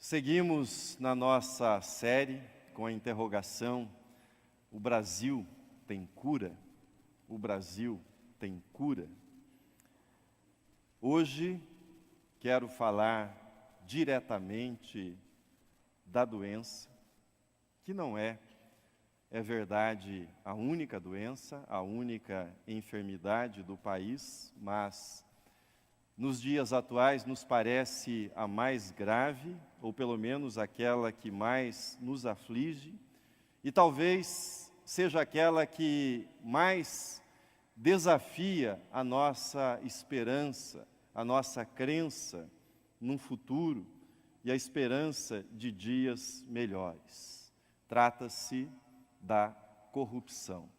Seguimos na nossa série com a interrogação: o Brasil tem cura? O Brasil tem cura? Hoje quero falar diretamente da doença, que não é verdade, a única doença, a única enfermidade do país, mas nos dias atuais nos parece a mais grave, ou pelo menos aquela que mais nos aflige, e talvez seja aquela que mais desafia a nossa esperança, a nossa crença num futuro e a esperança de dias melhores. Trata-se da corrupção.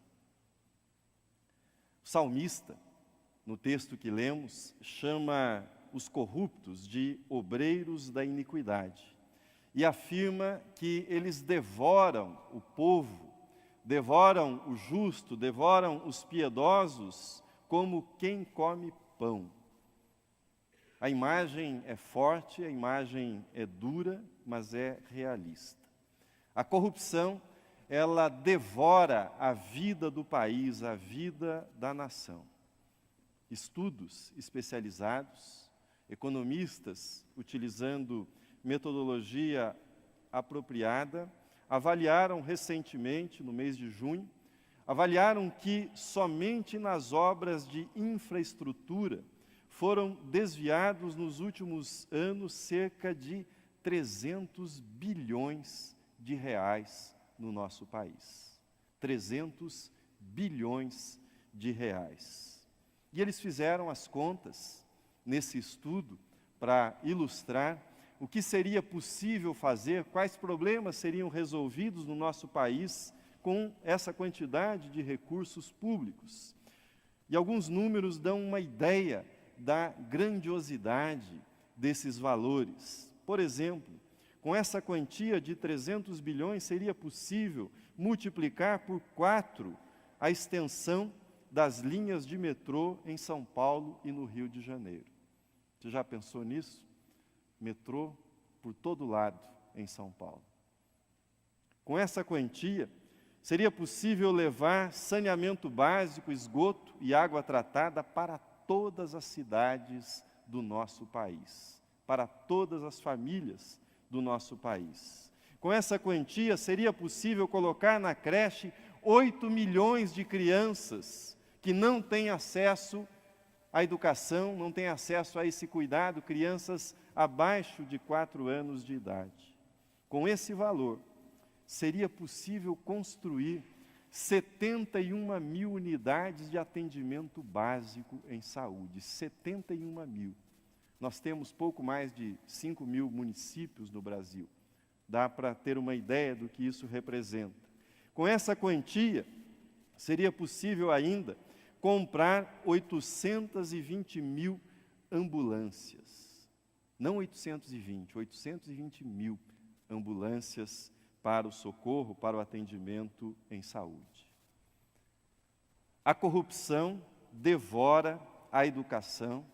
O salmista, no texto que lemos, chama os corruptos de obreiros da iniquidade e afirma que eles devoram o povo, devoram o justo, devoram os piedosos como quem come pão. A imagem é forte, a imagem é dura, mas é realista. A corrupção, ela devora a vida do país, a vida da nação. Estudos especializados, economistas utilizando metodologia apropriada, avaliaram recentemente, no mês de junho, avaliaram que somente nas obras de infraestrutura foram desviados nos últimos anos cerca de 300 bilhões de reais no nosso país. 300 bilhões de reais. E eles fizeram as contas nesse estudo para ilustrar o que seria possível fazer, quais problemas seriam resolvidos no nosso país com essa quantidade de recursos públicos. E alguns números dão uma ideia da grandiosidade desses valores. Por exemplo, com essa quantia de 300 bilhões, seria possível multiplicar por 4 a extensão das linhas de metrô em São Paulo e no Rio de Janeiro. Você já pensou nisso? Metrô por todo lado em São Paulo. Com essa quantia, seria possível levar saneamento básico, esgoto e água tratada para todas as cidades do nosso país, para todas as famílias do nosso país. Com essa quantia, seria possível colocar na creche 8 milhões de crianças que não têm acesso à educação, não têm acesso a esse cuidado, crianças abaixo de 4 anos de idade. Com esse valor, seria possível construir 71 mil unidades de atendimento básico em saúde. 71 mil. Nós temos pouco mais de 5 mil municípios no Brasil. Dá para ter uma ideia do que isso representa. Com essa quantia, seria possível ainda comprar 820 mil ambulâncias. Não 820 mil ambulâncias para o socorro, para o atendimento em saúde. A corrupção devora a educação,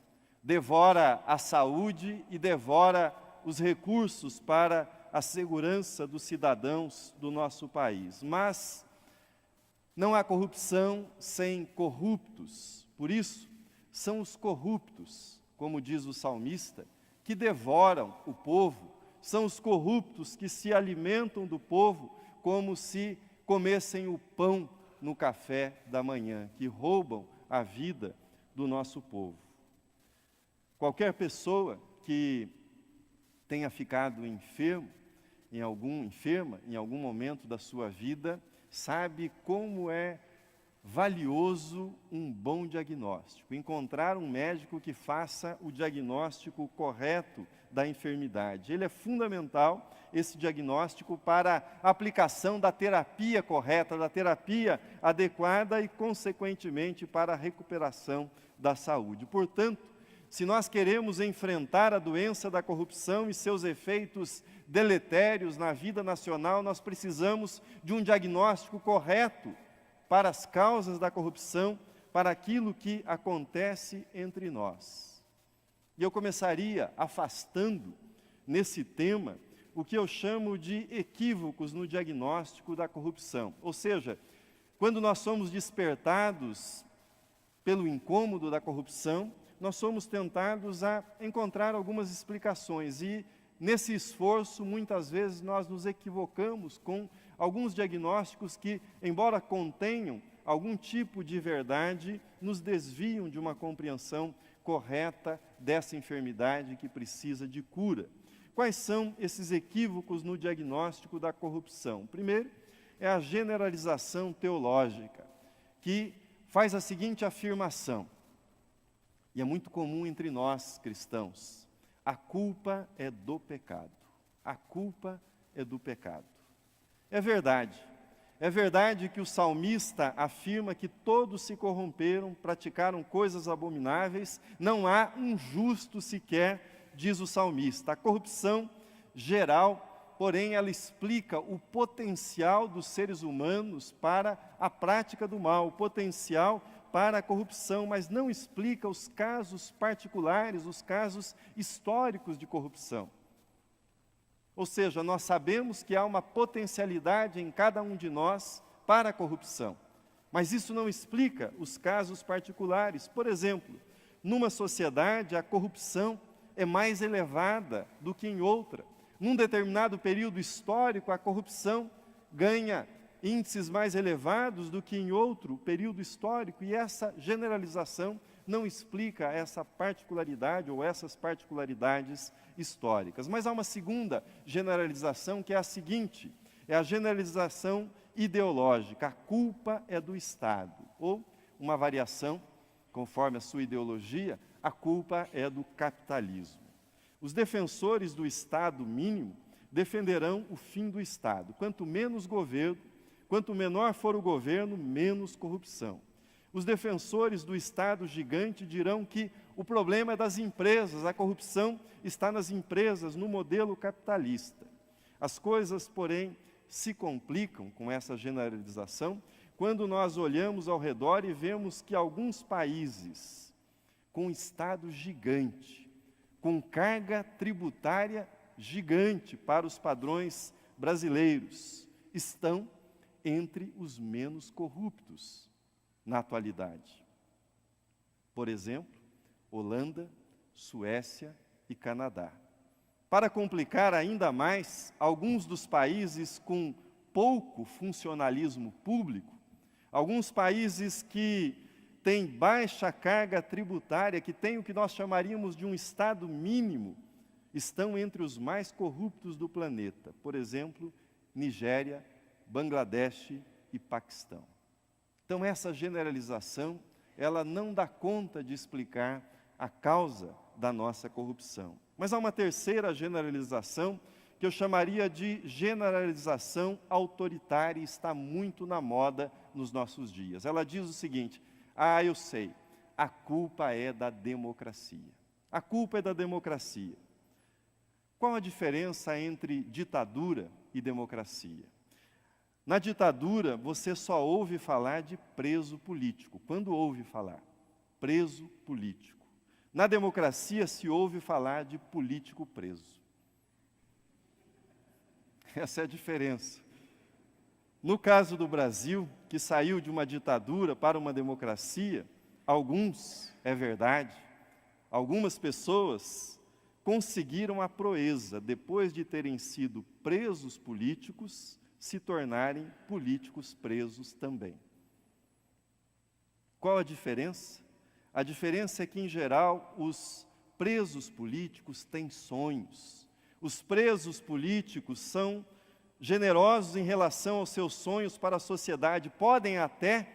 devora a saúde e devora os recursos para a segurança dos cidadãos do nosso país. Mas não há corrupção sem corruptos. Por isso, são os corruptos, como diz o salmista, que devoram o povo. São os corruptos que se alimentam do povo como se comessem o pão no café da manhã, que roubam a vida do nosso povo. Qualquer pessoa que tenha ficado enferma em algum momento da sua vida, sabe como é valioso um bom diagnóstico. Encontrar um médico que faça o diagnóstico correto da enfermidade. Ele é fundamental, esse diagnóstico, para a aplicação da terapia correta, da terapia adequada e, consequentemente, para a recuperação da saúde. Portanto, se nós queremos enfrentar a doença da corrupção e seus efeitos deletérios na vida nacional, nós precisamos de um diagnóstico correto para as causas da corrupção, para aquilo que acontece entre nós. E eu começaria afastando nesse tema o que eu chamo de equívocos no diagnóstico da corrupção. Ou seja, quando nós somos despertados pelo incômodo da corrupção, nós somos tentados a encontrar algumas explicações e, nesse esforço, muitas vezes nós nos equivocamos com alguns diagnósticos que, embora contenham algum tipo de verdade, nos desviam de uma compreensão correta dessa enfermidade que precisa de cura. Quais são esses equívocos no diagnóstico da corrupção? Primeiro, é a generalização teológica, que faz a seguinte afirmação, e é muito comum entre nós cristãos: a culpa é do pecado. A culpa é do pecado. É verdade que o salmista afirma que todos se corromperam, praticaram coisas abomináveis, não há um justo sequer, diz o salmista. A corrupção geral, porém, ela explica o potencial dos seres humanos para a prática do mal, o potencial para a corrupção, mas não explica os casos particulares, os casos históricos de corrupção. Ou seja, nós sabemos que há uma potencialidade em cada um de nós para a corrupção, mas isso não explica os casos particulares. Por exemplo, numa sociedade a corrupção é mais elevada do que em outra. Num determinado período histórico, a corrupção ganha índices mais elevados do que em outro período histórico, e essa generalização não explica essa particularidade ou essas particularidades históricas. Mas há uma segunda generalização, que é a seguinte: é a generalização ideológica. A culpa é do Estado, ou uma variação, conforme a sua ideologia, a culpa é do capitalismo. Os defensores do Estado mínimo defenderão o fim do Estado. Quanto menos governo, quanto menor for o governo, menos corrupção. Os defensores do Estado gigante dirão que o problema é das empresas, a corrupção está nas empresas, no modelo capitalista. As coisas, porém, se complicam com essa generalização quando nós olhamos ao redor e vemos que alguns países com Estado gigante, com carga tributária gigante para os padrões brasileiros, estão entre os menos corruptos na atualidade. Por exemplo, Holanda, Suécia e Canadá. Para complicar ainda mais, alguns dos países com pouco funcionalismo público, alguns países que têm baixa carga tributária, que têm o que nós chamaríamos de um Estado mínimo, estão entre os mais corruptos do planeta. Por exemplo, Nigéria, Bangladesh e Paquistão. Então, essa generalização, ela não dá conta de explicar a causa da nossa corrupção. Mas há uma terceira generalização, que eu chamaria de generalização autoritária, e está muito na moda nos nossos dias. Ela diz o seguinte: eu sei, a culpa é da democracia. A culpa é da democracia. Qual a diferença entre ditadura e democracia? Na ditadura, você só ouve falar de preso político. Quando ouve falar? Preso político. Na democracia, se ouve falar de político preso. Essa é a diferença. No caso do Brasil, que saiu de uma ditadura para uma democracia, alguns, é verdade, algumas pessoas conseguiram a proeza, depois de terem sido presos políticos, se tornarem políticos presos também. Qual a diferença? A diferença é que, em geral, os presos políticos têm sonhos. Os presos políticos são generosos em relação aos seus sonhos para a sociedade. Podem até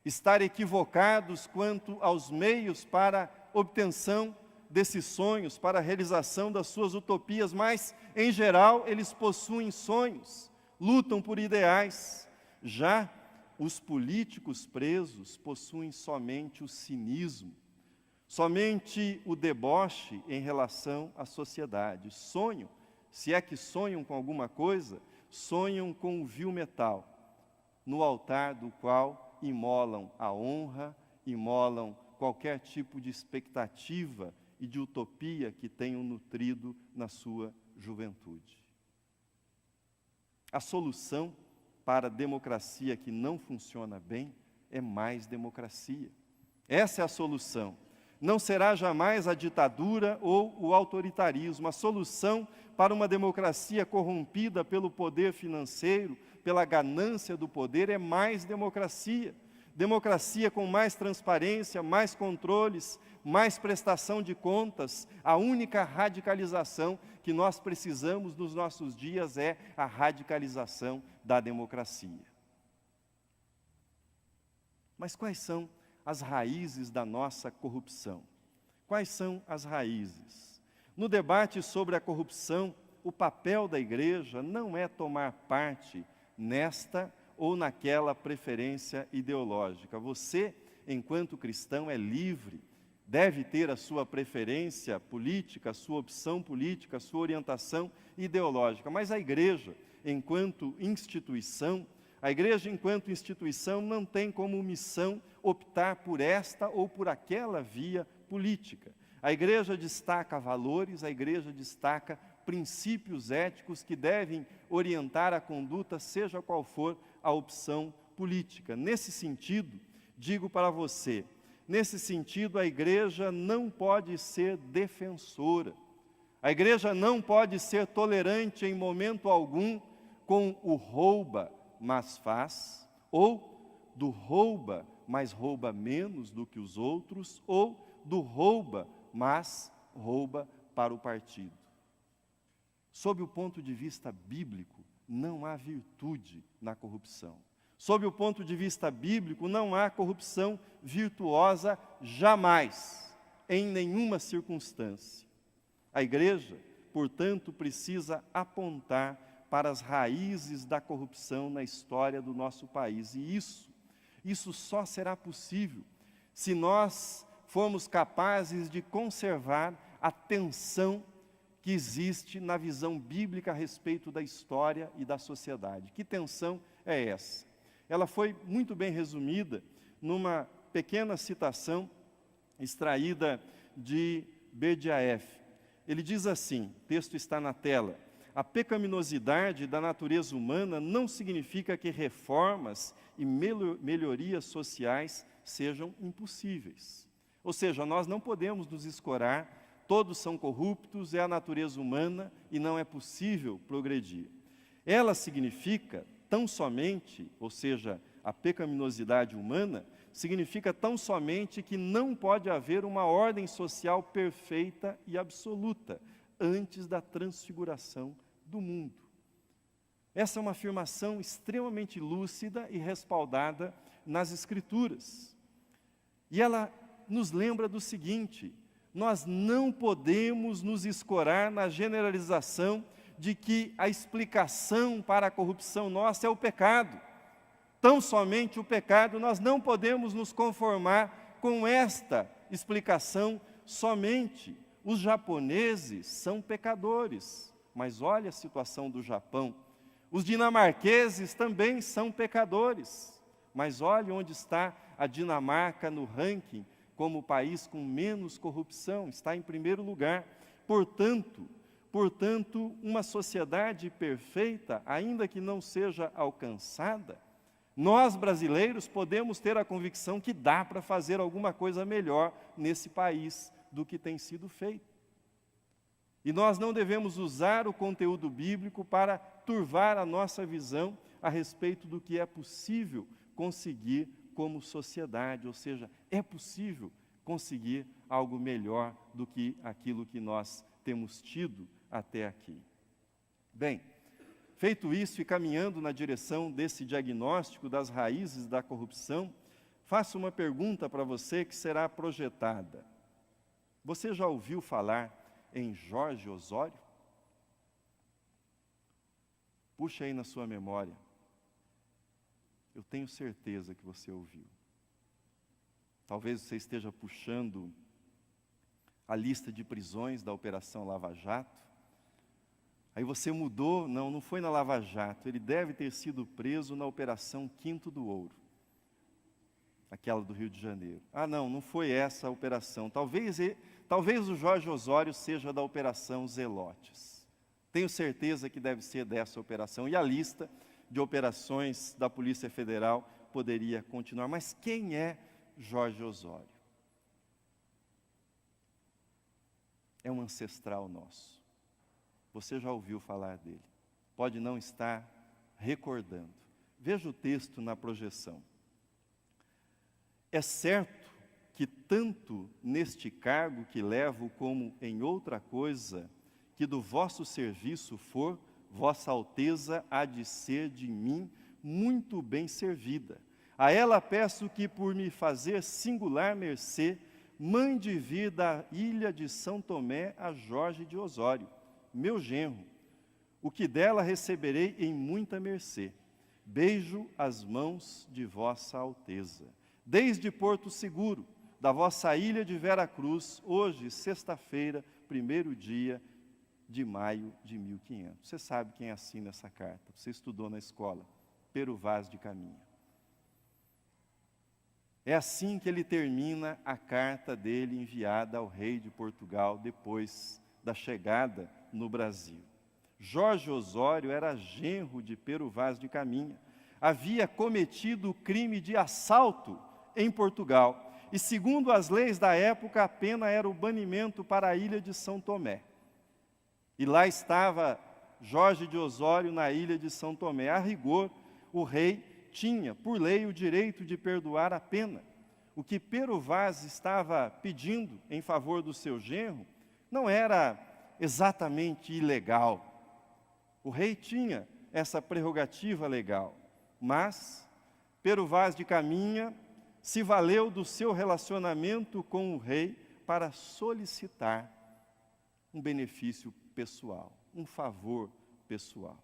estar equivocados quanto aos meios para obtenção desses sonhos, para a realização das suas utopias, mas, em geral, eles possuem sonhos, lutam por ideais. Já os políticos presos possuem somente o cinismo, somente o deboche em relação à sociedade. Sonham, se é que sonham com alguma coisa, sonham com o vil metal, no altar do qual imolam a honra, imolam qualquer tipo de expectativa e de utopia que tenham nutrido na sua juventude. A solução para a democracia que não funciona bem é mais democracia. Essa é a solução. Não será jamais a ditadura ou o autoritarismo. A solução para uma democracia corrompida pelo poder financeiro, pela ganância do poder, é mais democracia. Democracia com mais transparência, mais controles, mais prestação de contas. A única radicalização que nós precisamos nos nossos dias é a radicalização da democracia. Mas quais são as raízes da nossa corrupção? Quais são as raízes? No debate sobre a corrupção, o papel da igreja não é tomar parte nesta ou naquela preferência ideológica. Você, enquanto cristão, é livre, deve ter a sua preferência política, a sua opção política, a sua orientação ideológica. Mas a igreja, enquanto instituição, não tem como missão optar por esta ou por aquela via política. A igreja destaca valores, a igreja destaca princípios éticos que devem orientar a conduta, seja qual for a opção política. Nesse sentido, digo para você, a igreja não pode ser defensora. A igreja não pode ser tolerante em momento algum com o rouba, mas faz, ou do rouba, mas rouba menos do que os outros, ou do rouba, mas rouba para o partido. Sob o ponto de vista bíblico, não há virtude na corrupção. Sob o ponto de vista bíblico, não há corrupção virtuosa jamais, em nenhuma circunstância. A igreja, portanto, precisa apontar para as raízes da corrupção na história do nosso país. E isso só será possível se nós formos capazes de conservar a tensão que existe na visão bíblica a respeito da história e da sociedade. Que tensão é essa? Ela foi muito bem resumida numa pequena citação extraída de Berdyaev. Ele diz assim, o texto está na tela: a pecaminosidade da natureza humana não significa que reformas e melhorias sociais sejam impossíveis. Ou seja, nós não podemos nos escorar, todos são corruptos, é a natureza humana e não é possível progredir. Ela significa tão somente, ou seja, a pecaminosidade humana, significa tão somente que não pode haver uma ordem social perfeita e absoluta antes da transfiguração do mundo. Essa é uma afirmação extremamente lúcida e respaldada nas Escrituras. E ela nos lembra do seguinte: nós não podemos nos escorar na generalização de que a explicação para a corrupção nossa é o pecado. Tão somente o pecado, nós não podemos nos conformar com esta explicação somente. Os japoneses são pecadores, mas olha a situação do Japão. Os dinamarqueses também são pecadores, mas olha onde está a Dinamarca no ranking como o país com menos corrupção, está em primeiro lugar. Portanto, uma sociedade perfeita, ainda que não seja alcançada, nós brasileiros podemos ter a convicção que dá para fazer alguma coisa melhor nesse país do que tem sido feito. E nós não devemos usar o conteúdo bíblico para turvar a nossa visão a respeito do que é possível conseguir como sociedade, ou seja, é possível conseguir algo melhor do que aquilo que nós temos tido até aqui. Bem, feito isso e caminhando na direção desse diagnóstico das raízes da corrupção, faço uma pergunta para você que será projetada. Você já ouviu falar em Jorge Osório? Puxa aí na sua memória. Eu tenho certeza que você ouviu. Talvez você esteja puxando a lista de prisões da Operação Lava Jato. Aí você mudou, não foi na Lava Jato, ele deve ter sido preso na Operação Quinto do Ouro, aquela do Rio de Janeiro. Ah, não foi essa a operação. Talvez o Jorge Osório seja da Operação Zelotes. Tenho certeza que deve ser dessa operação. E a lista de operações da Polícia Federal poderia continuar. Mas quem é Jorge Osório? É um ancestral nosso. Você já ouviu falar dele. Pode não estar recordando. Veja o texto na projeção. É certo que tanto neste cargo que levo como em outra coisa que do vosso serviço for, vossa Alteza há de ser de mim muito bem servida. A ela peço que, por me fazer singular mercê, mande vir da ilha de São Tomé a Jorge de Osório, meu genro, o que dela receberei em muita mercê. Beijo as mãos de vossa Alteza. Desde Porto Seguro, da vossa ilha de Vera Cruz, hoje, sexta-feira, 1º dia de maio de 1500. Você sabe quem assina essa carta, você estudou na escola, Pero Vaz de Caminha. É assim que ele termina a carta dele enviada ao rei de Portugal depois da chegada no Brasil. Jorge Osório era genro de Pero Vaz de Caminha. Havia cometido o crime de assalto em Portugal. E segundo as leis da época, a pena era o banimento para a ilha de São Tomé. E lá estava Jorge de Osório na ilha de São Tomé. A rigor, o rei tinha, por lei, o direito de perdoar a pena. O que Pero Vaz estava pedindo em favor do seu genro não era exatamente ilegal. O rei tinha essa prerrogativa legal, mas Pero Vaz de Caminha se valeu do seu relacionamento com o rei para solicitar um benefício pessoal, um favor pessoal.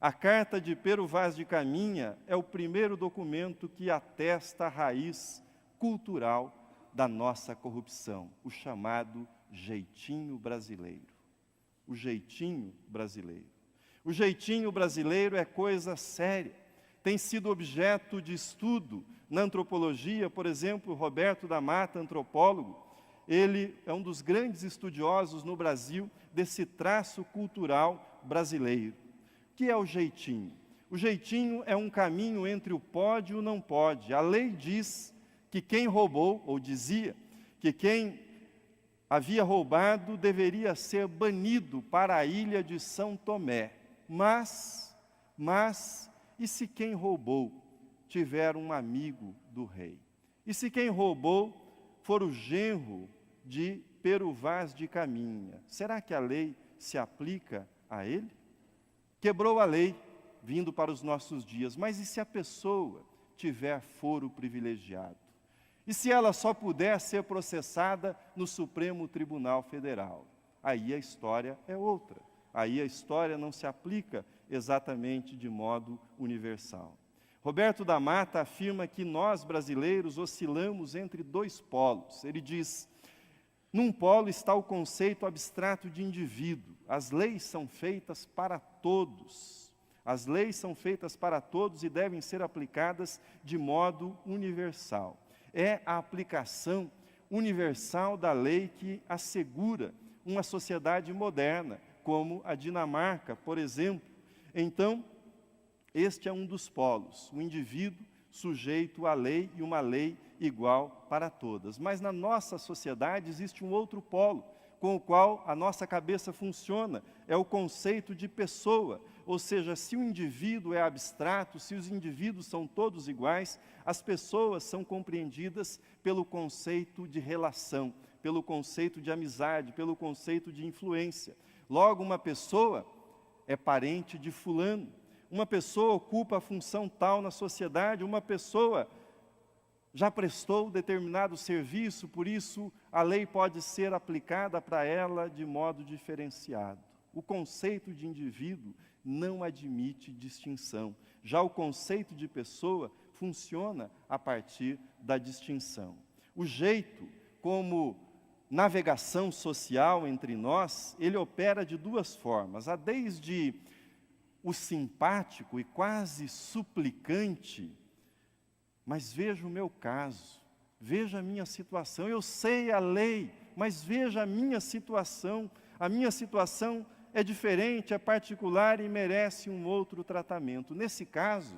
A carta de Pero Vaz de Caminha é o primeiro documento que atesta a raiz cultural da nossa corrupção, o chamado jeitinho brasileiro. O jeitinho brasileiro. O jeitinho brasileiro é coisa séria. Tem sido objeto de estudo na antropologia, por exemplo, Roberto da Mata, antropólogo, ele é um dos grandes estudiosos no Brasil desse traço cultural brasileiro. O que é o jeitinho? O jeitinho é um caminho entre o pode e o não pode. A lei diz que quem roubou, ou dizia, que quem havia roubado deveria ser banido para a ilha de São Tomé. Mas, e se quem roubou tiver um amigo do rei? E se quem roubou for o genro de Pero Vaz de Caminha, será que a lei se aplica a ele? Quebrou a lei, vindo para os nossos dias, mas e se a pessoa tiver foro privilegiado? E se ela só puder ser processada no Supremo Tribunal Federal? Aí a história é outra. Aí a história não se aplica exatamente de modo universal. Roberto da Mata afirma que nós, brasileiros, oscilamos entre dois polos. Ele diz, num polo está o conceito abstrato de indivíduo. As leis são feitas para todos. As leis são feitas para todos e devem ser aplicadas de modo universal. É a aplicação universal da lei que assegura uma sociedade moderna, como a Dinamarca, por exemplo. Então, este é um dos polos, o indivíduo sujeito à lei e uma lei igual para todas. Mas na nossa sociedade existe um outro polo, com o qual a nossa cabeça funciona, é o conceito de pessoa. Ou seja, se o indivíduo é abstrato, se os indivíduos são todos iguais, as pessoas são compreendidas pelo conceito de relação, pelo conceito de amizade, pelo conceito de influência. Logo, uma pessoa é parente de fulano, uma pessoa ocupa a função tal na sociedade, uma pessoa já prestou determinado serviço, por isso a lei pode ser aplicada para ela de modo diferenciado. O conceito de indivíduo não admite distinção. Já o conceito de pessoa funciona a partir da distinção. O jeito como navegação social entre nós, ele opera de duas formas. Há desde o simpático e quase suplicante, mas veja o meu caso, veja a minha situação, eu sei a lei, mas veja a minha situação é diferente, é particular e merece um outro tratamento. Nesse caso,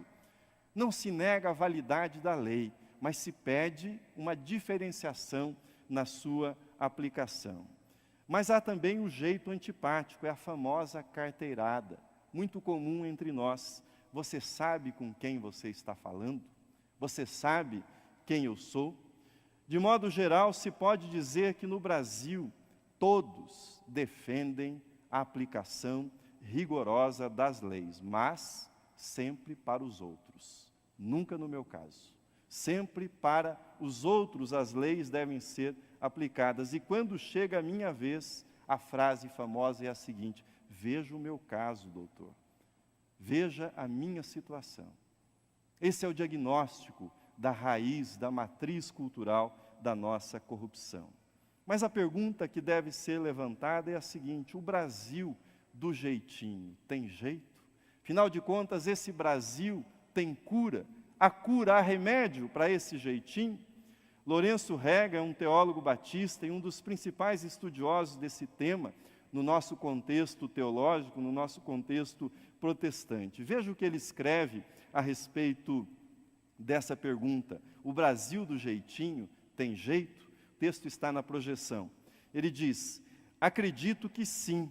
não se nega a validade da lei, mas se pede uma diferenciação na sua aplicação. Mas há também o jeito antipático, é a famosa carteirada, muito comum entre nós. Você sabe com quem você está falando? Você sabe quem eu sou? De modo geral, se pode dizer que no Brasil, todos defendem a aplicação rigorosa das leis, mas sempre para os outros, nunca no meu caso. Sempre para os outros as leis devem ser aplicadas. E quando chega a minha vez, a frase famosa é a seguinte: veja o meu caso, doutor. Veja a minha situação. Esse é o diagnóstico da raiz, da matriz cultural da nossa corrupção. Mas a pergunta que deve ser levantada é a seguinte: o Brasil do jeitinho tem jeito? Afinal de contas, esse Brasil tem cura? Há cura, há remédio para esse jeitinho? Lourenço Rega é um teólogo batista e um dos principais estudiosos desse tema no nosso contexto teológico, no nosso contexto protestante. Veja o que ele escreve a respeito dessa pergunta: o Brasil do jeitinho tem jeito? O texto está na projeção. Ele diz: acredito que sim.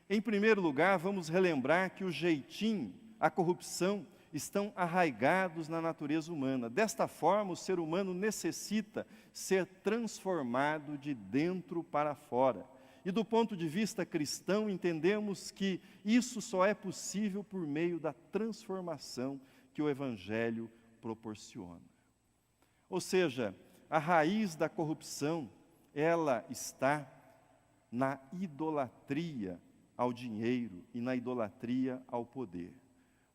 Em primeiro lugar, vamos relembrar que o jeitinho, a corrupção, estão arraigados na natureza humana. Desta forma, o ser humano necessita ser transformado de dentro para fora. E do ponto de vista cristão, entendemos que isso só é possível por meio da transformação que o Evangelho proporciona. Ou seja, a raiz da corrupção, ela está na idolatria ao dinheiro e na idolatria ao poder.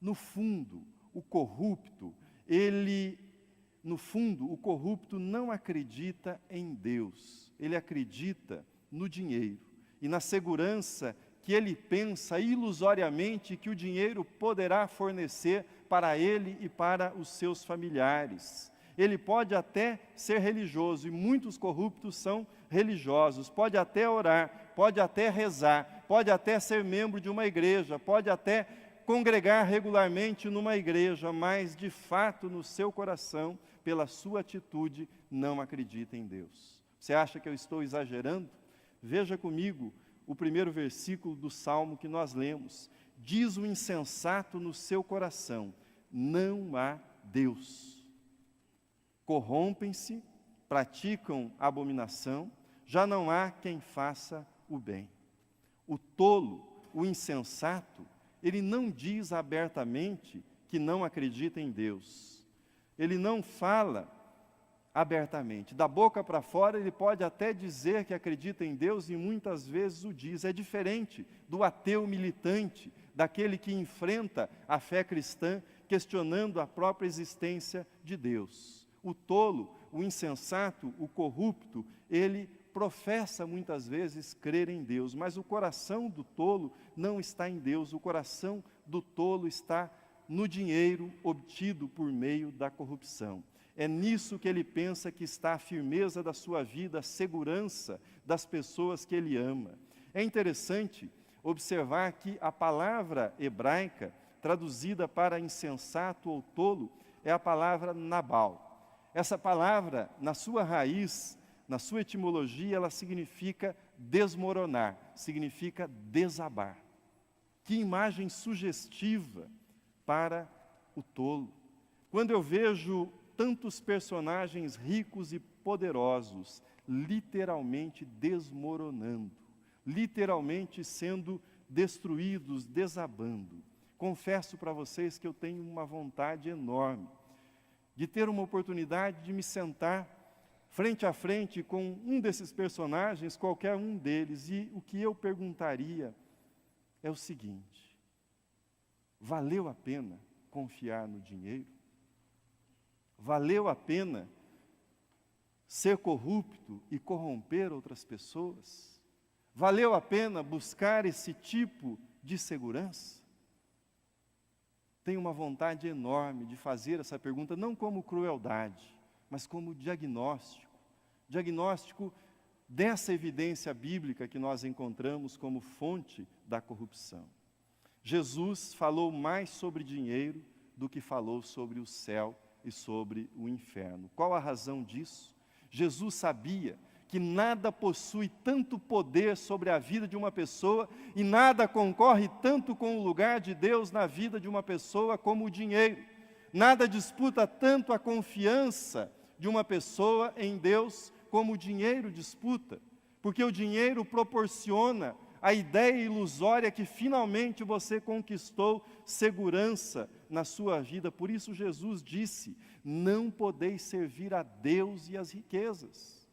No fundo, o corrupto não acredita em Deus, ele acredita no dinheiro e na segurança que ele pensa ilusoriamente que o dinheiro poderá fornecer para ele e para os seus familiares. Ele pode até ser religioso, e muitos corruptos são religiosos, pode até orar, pode até rezar, pode até ser membro de uma igreja, pode até congregar regularmente numa igreja, mas de fato no seu coração, pela sua atitude, não acredita em Deus. Você acha que eu estou exagerando? Veja comigo o primeiro versículo do Salmo que nós lemos. Diz o insensato no seu coração: não há Deus. Corrompem-se, praticam abominação, já não há quem faça o bem. O tolo, o insensato, ele não diz abertamente que não acredita em Deus. Ele não fala abertamente. Da boca para fora, ele pode até dizer que acredita em Deus e muitas vezes o diz. É diferente do ateu militante, daquele que enfrenta a fé cristã, questionando a própria existência de Deus. O tolo, o insensato, o corrupto, ele professa muitas vezes crer em Deus, mas o coração do tolo não está em Deus, o coração do tolo está no dinheiro obtido por meio da corrupção. É nisso que ele pensa que está a firmeza da sua vida, a segurança das pessoas que ele ama. É interessante observar que a palavra hebraica, traduzida para insensato ou tolo, é a palavra Nabal. Essa palavra, na sua raiz, na sua etimologia, ela significa desmoronar, significa desabar. Que imagem sugestiva para o tolo. Quando eu vejo tantos personagens ricos e poderosos literalmente desmoronando, literalmente sendo destruídos, desabando, confesso para vocês que eu tenho uma vontade enorme de ter uma oportunidade de me sentar frente a frente com um desses personagens, qualquer um deles, e o que eu perguntaria é o seguinte: valeu a pena confiar no dinheiro? Valeu a pena ser corrupto e corromper outras pessoas? Valeu a pena buscar esse tipo de segurança? Tenho uma vontade enorme de fazer essa pergunta, não como crueldade, mas como diagnóstico dessa evidência bíblica que nós encontramos como fonte da corrupção. Jesus falou mais sobre dinheiro do que falou sobre o céu e sobre o inferno. Qual a razão disso? Jesus sabia que nada possui tanto poder sobre a vida de uma pessoa e nada concorre tanto com o lugar de Deus na vida de uma pessoa como o dinheiro. Nada disputa tanto a confiança de uma pessoa em Deus como o dinheiro disputa, porque o dinheiro proporciona a ideia ilusória que finalmente você conquistou segurança na sua vida. Por isso Jesus disse: não podeis servir a Deus e as riquezas.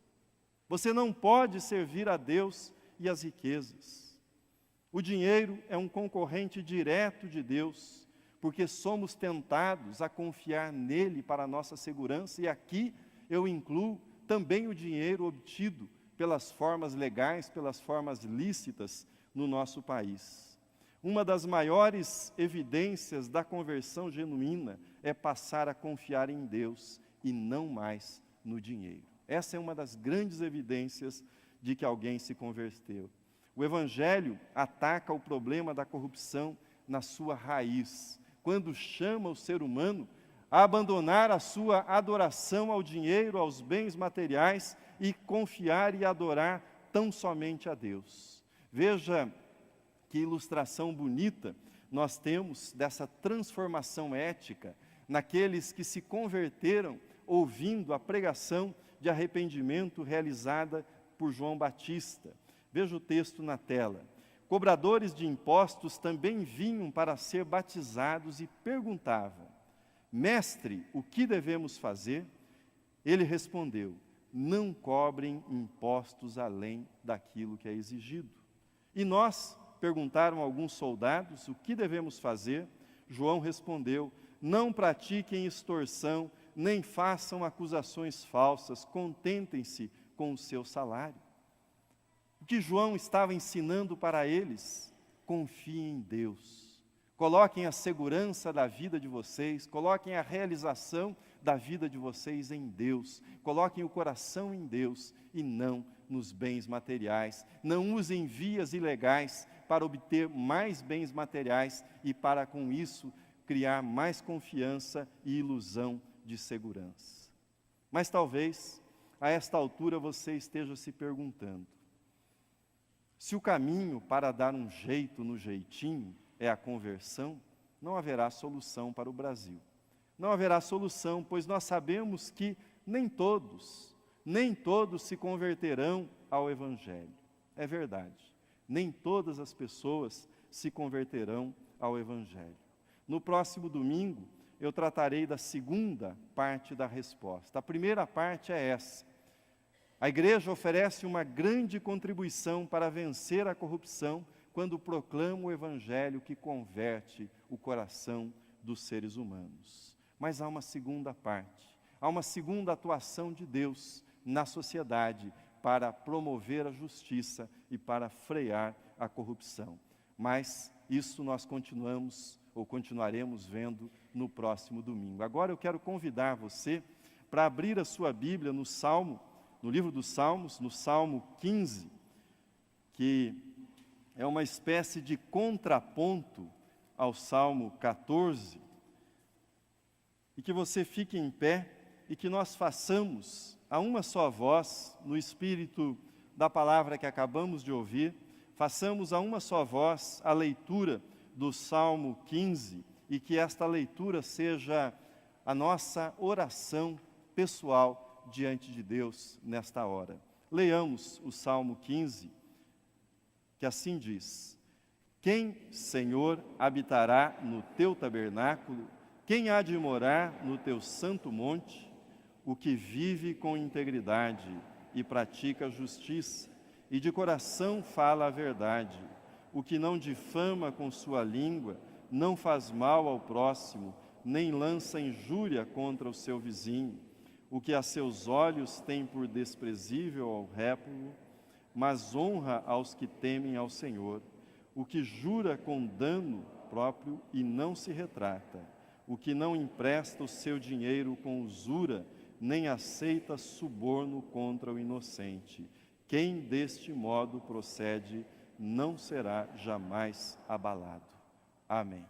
Você não pode servir a Deus e as riquezas. O dinheiro é um concorrente direto de Deus, porque somos tentados a confiar nele para a nossa segurança, e aqui eu incluo também o dinheiro obtido pelas formas legais, pelas formas lícitas no nosso país. Uma das maiores evidências da conversão genuína é passar a confiar em Deus e não mais no dinheiro. Essa é uma das grandes evidências de que alguém se converteu. O Evangelho ataca o problema da corrupção na sua raiz, quando chama o ser humano a abandonar a sua adoração ao dinheiro, aos bens materiais e confiar e adorar tão somente a Deus. Veja que ilustração bonita nós temos dessa transformação ética naqueles que se converteram ouvindo a pregação de arrependimento realizada por João Batista. Veja o texto na tela. Cobradores de impostos também vinham para ser batizados e perguntavam: Mestre, o que devemos fazer? Ele respondeu: não cobrem impostos além daquilo que é exigido. E nós, perguntaram alguns soldados, o que devemos fazer? João respondeu: não pratiquem extorsão, nem façam acusações falsas, contentem-se com o seu salário. O que João estava ensinando para eles? Confiem em Deus. Coloquem a segurança da vida de vocês, coloquem a realização da vida de vocês em Deus. Coloquem o coração em Deus e não nos bens materiais. Não usem vias ilegais para obter mais bens materiais e para, com isso, criar mais confiança e ilusão de segurança. Mas talvez, a esta altura, você esteja se perguntando: se o caminho para dar um jeito no jeitinho é a conversão, não haverá solução para o Brasil. Não haverá solução, pois nós sabemos que nem todos se converterão ao Evangelho. É verdade, nem todas as pessoas se converterão ao Evangelho. No próximo domingo, eu tratarei da segunda parte da resposta. A primeira parte é essa. A igreja oferece uma grande contribuição para vencer a corrupção quando proclama o Evangelho que converte o coração dos seres humanos. Mas há uma segunda parte, há uma segunda atuação de Deus na sociedade para promover a justiça e para frear a corrupção. Mas isso nós continuaremos vendo no próximo domingo. Agora eu quero convidar você para abrir a sua Bíblia no livro dos Salmos, no Salmo 15, que é uma espécie de contraponto ao Salmo 14, e que você fique em pé e que nós façamos a uma só voz, no espírito da palavra que acabamos de ouvir, façamos a uma só voz a leitura do Salmo 15, e que esta leitura seja a nossa oração pessoal diante de Deus nesta hora. Leiamos o Salmo 15, que assim diz: Quem, Senhor, habitará no teu tabernáculo? Quem há de morar no teu santo monte? O que vive com integridade e pratica a justiça, e de coração fala a verdade. O que não difama com sua língua, não faz mal ao próximo, nem lança injúria contra o seu vizinho. O que a seus olhos tem por desprezível ao réprobo, mas honra aos que temem ao Senhor. O que jura com dano próprio e não se retrata. O que não empresta o seu dinheiro com usura, nem aceita suborno contra o inocente. Quem deste modo procede não será jamais abalado. Amém.